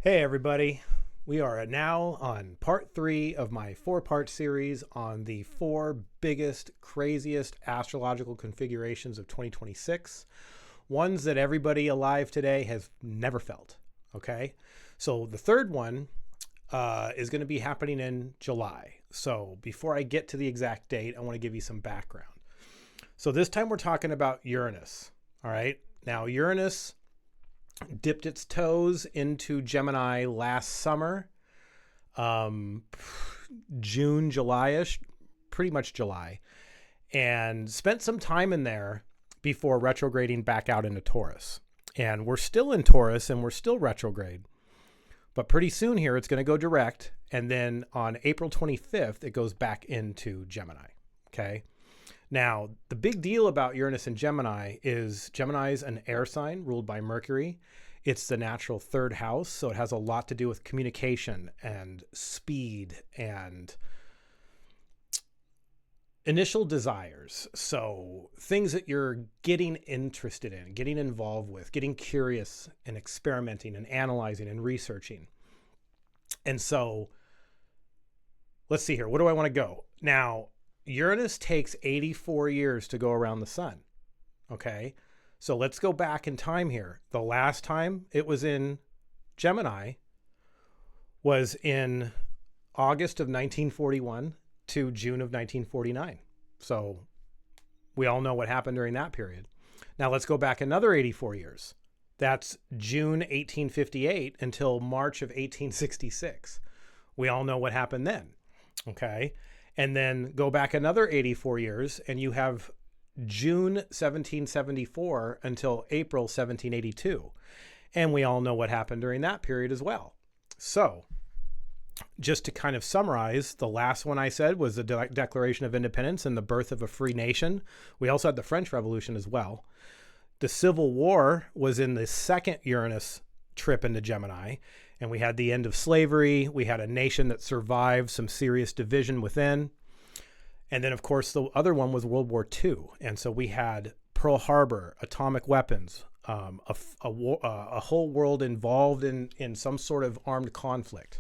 Hey everybody, we are now on part 3 of my 4-part series on the 4 biggest, craziest astrological configurations of 2026, ones that everybody alive today has never felt, okay? So the third one is going to be happening in July. So before I get to the exact date, I want to give you some background. So this time we're talking about Uranus, all right? Now Uranus dipped its toes into Gemini last summer, June, July-ish, pretty much July, and spent some time in there before retrograding back out into Taurus. And we're still in Taurus and we're still retrograde, but pretty soon here it's going to go direct. And then on April 25th, it goes back into Gemini. Okay. Now, the big deal about Uranus and Gemini is Gemini's an air sign ruled by Mercury. It's the natural third house, so it has a lot to do with communication and speed and initial desires. So things that you're getting interested in, getting involved with, getting curious and experimenting and analyzing and researching. And so let's see here. Where do I want to go? Now, Uranus takes 84 years to go around the sun. Okay. So let's go back in time here. The last time it was in Gemini was in August of 1941 to June of 1949. So we all know what happened during that period. Now let's go back another 84 years. That's June 1858 until March of 1866. We all know what happened then. Okay. And then go back another 84 years and you have June 1774 until April 1782. And we all know what happened during that period as well. So just to kind of summarize, the last one I said was the Declaration of Independence and the birth of a free nation. We also had the French Revolution as well. The Civil War was in the second Uranus trip into Gemini. And we had the end of slavery. We had a nation that survived some serious division within. And then, of course, the other one was World War II. And so we had Pearl Harbor, atomic weapons, a whole world involved in some sort of armed conflict.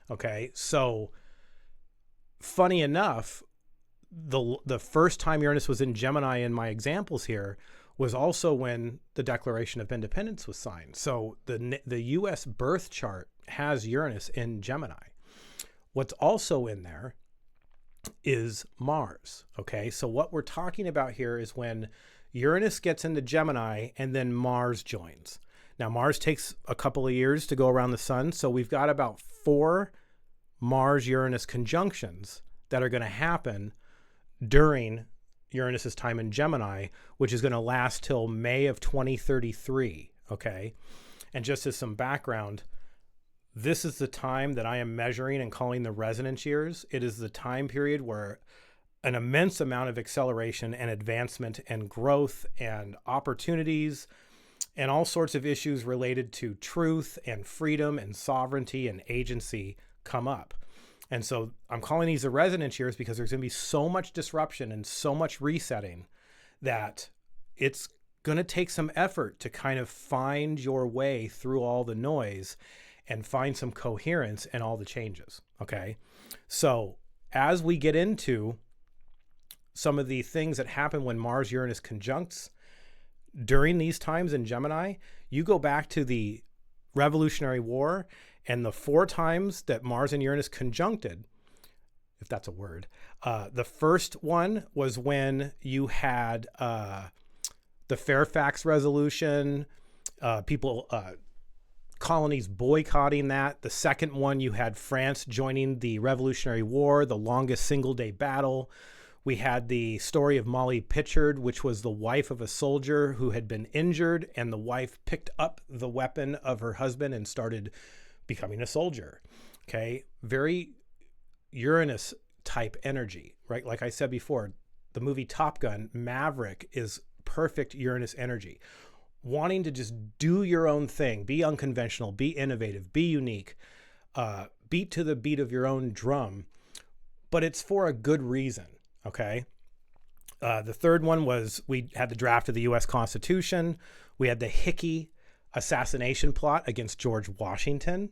Okay, so funny enough, the first time Uranus was in Gemini in my examples here was also when the Declaration of Independence was signed. So the U.S. birth chart has Uranus in Gemini. What's also in there is Mars. Okay, so what we're talking about here is when Uranus gets into Gemini and then Mars joins. Now, Mars takes a couple of years to go around the sun. So we've got about 4 Mars-Uranus conjunctions that are going to happen during Uranus's time in Gemini, which is going to last till May of 2033. Okay. And just as some background, this is the time that I am measuring and calling the resonance years. It is the time period where an immense amount of acceleration and advancement and growth and opportunities and all sorts of issues related to truth and freedom and sovereignty and agency come up. And so I'm calling these the resonance years because there's going to be so much disruption and so much resetting that it's going to take some effort to kind of find your way through all the noise and find some coherence in all the changes. Okay. So as we get into some of the things that happen when Mars Uranus conjuncts during these times in Gemini, you go back to the Revolutionary War and the 4 times that Mars and Uranus conjuncted, if that's a word. The first one was when you had the Fairfax Resolution, colonies boycotting that. The second one, you had France joining the Revolutionary War, the longest single-day battle. We had the story of Molly Pitchard, which was the wife of a soldier who had been injured, and the wife picked up the weapon of her husband and started becoming a soldier. Okay. Very Uranus type energy, right? Like I said before, the movie Top Gun, Maverick is perfect Uranus energy. Wanting to just do your own thing, be unconventional, be innovative, be unique, beat to the beat of your own drum, but it's for a good reason. Okay. The third one was we had the draft of the U.S. Constitution. We had the Hickey assassination plot against George Washington.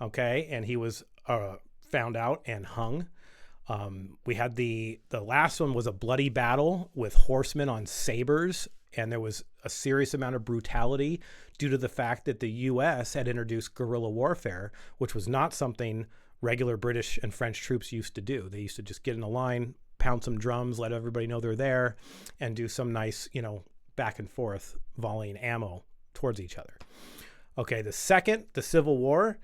Okay, and he was found out and hung. We had the last one was a bloody battle with horsemen on sabers, and there was a serious amount of brutality due to the fact that the U.S. had introduced guerrilla warfare, which was not something regular British and French troops used to do. They used to just get in a line, pound some drums, let everybody know they're there, and do some nice, back and forth volleying ammo towards each other. Okay, the Civil War.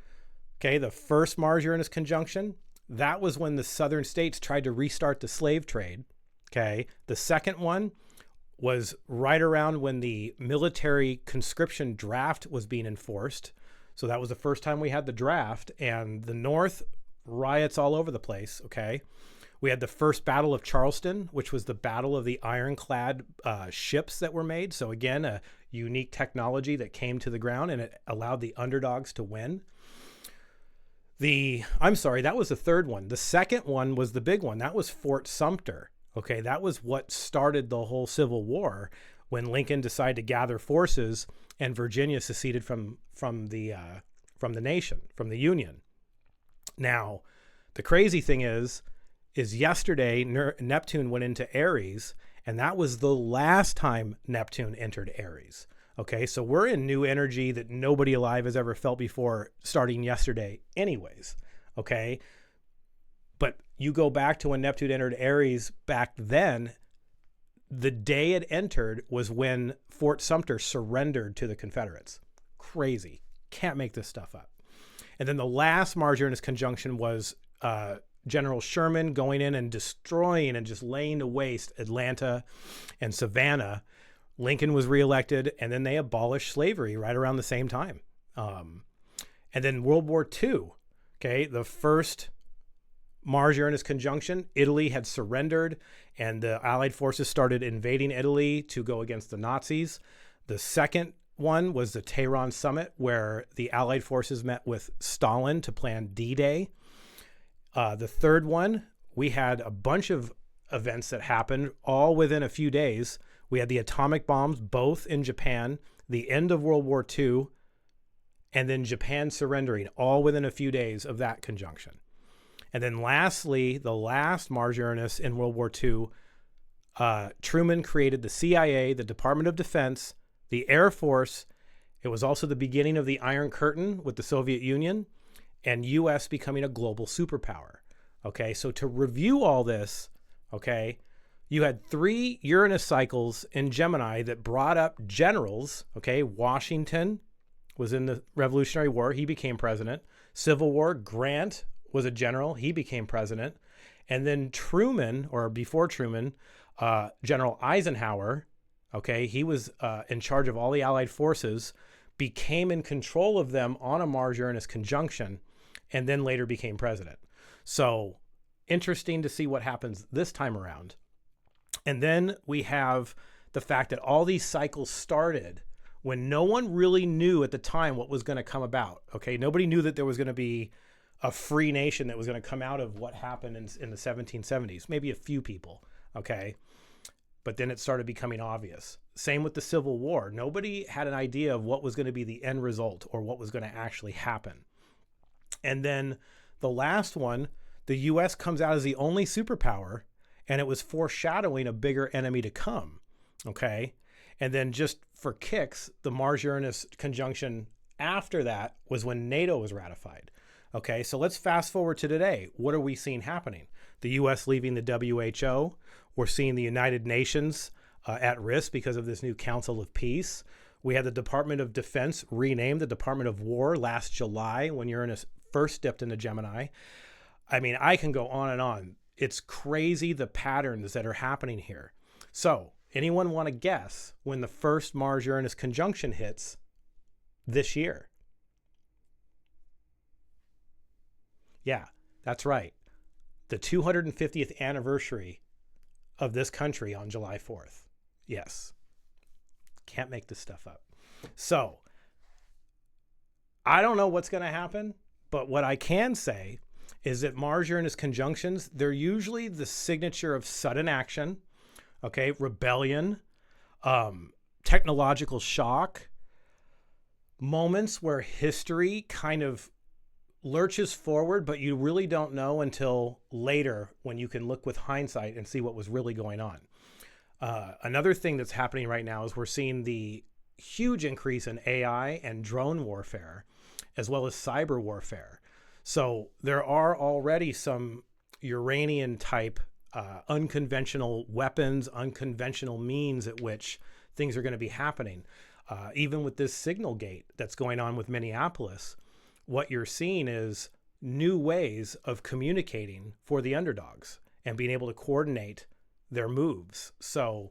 Okay, the first Mars-Uranus conjunction, that was when the southern states tried to restart the slave trade. Okay, the second one was right around when the military conscription draft was being enforced. So that was the first time we had the draft, and the North riots all over the place. Okay, we had the first Battle of Charleston, which was the battle of the ironclad ships that were made. So again, a unique technology that came to the ground, and it allowed the underdogs to win. That was the third one. The second one was the big one. That was Fort Sumter. Okay, that was what started the whole Civil War, when Lincoln decided to gather forces and Virginia seceded from the nation, from the Union. Now, the crazy thing is yesterday Neptune went into Aries, and that was the last time Neptune entered Aries. Okay, so we're in new energy that nobody alive has ever felt before, starting yesterday anyways. Okay, but you go back to when Neptune entered Aries back then, the day it entered was when Fort Sumter surrendered to the Confederates. Crazy. Can't make this stuff up. And then the last Mars-Uranus conjunction was General Sherman going in and destroying and just laying to waste Atlanta and Savannah. Lincoln was reelected, and then they abolished slavery right around the same time. And then World War II, okay, the first Mars-Uranus conjunction, Italy had surrendered, and the Allied forces started invading Italy to go against the Nazis. The second one was the Tehran summit, where the Allied forces met with Stalin to plan D-Day. The third one, we had a bunch of events that happened all within a few days. We had the atomic bombs, both in Japan, the end of World War II, and then Japan surrendering, all within a few days of that conjunction. And then lastly, the last Mars-Uranus in World War II, Truman created the CIA, the Department of Defense, the Air Force. It was also the beginning of the Iron Curtain with the Soviet Union, and U.S. becoming a global superpower. Okay, so to review all this, okay, you had 3 Uranus cycles in Gemini that brought up generals. Okay, Washington was in the Revolutionary War. He became president. Civil War, Grant was a general. He became president. And then Truman, or before Truman, General Eisenhower, okay, he was in charge of all the Allied forces, became in control of them on a Mars-Uranus conjunction, and then later became president. So interesting to see what happens this time around. And then we have the fact that all these cycles started when no one really knew at the time what was going to come about. Okay, nobody knew that there was going to be a free nation that was going to come out of what happened in the 1770s. Maybe a few people, okay? But then it started becoming obvious. Same with the Civil War. Nobody had an idea of what was going to be the end result or what was going to actually happen. And then the last one, the U.S. comes out as the only superpower, and it was foreshadowing a bigger enemy to come, okay? And then just for kicks, the Mars-Uranus conjunction after that was when NATO was ratified. Okay, so let's fast forward to today. What are we seeing happening? The U.S. leaving the WHO. We're seeing the United Nations at risk because of this new Council of Peace. We had the Department of Defense renamed the Department of War last July when Uranus first dipped into Gemini. I mean, I can go on and on. It's crazy the patterns that are happening here. So, anyone want to guess when the first Mars-Uranus conjunction hits this year? Yeah, that's right. The 250th anniversary of this country on July 4th. Yes. Can't make this stuff up. So, I don't know what's going to happen, but what I can say is that Mars-Uranus conjunctions, they're usually the signature of sudden action, okay, rebellion, technological shock, moments where history kind of lurches forward, but you really don't know until later when you can look with hindsight and see what was really going on. Another thing that's happening right now is we're seeing the huge increase in AI and drone warfare, as well as cyber warfare. So there are already some Uranian type unconventional weapons, unconventional means at which things are going to be happening. Even with this signal gate that's going on with Minneapolis, what you're seeing is new ways of communicating for the underdogs and being able to coordinate their moves. So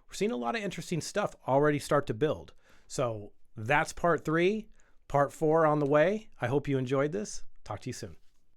we're seeing a lot of interesting stuff already start to build. So that's part 3. Part 4 on the way. I hope you enjoyed this. Talk to you soon.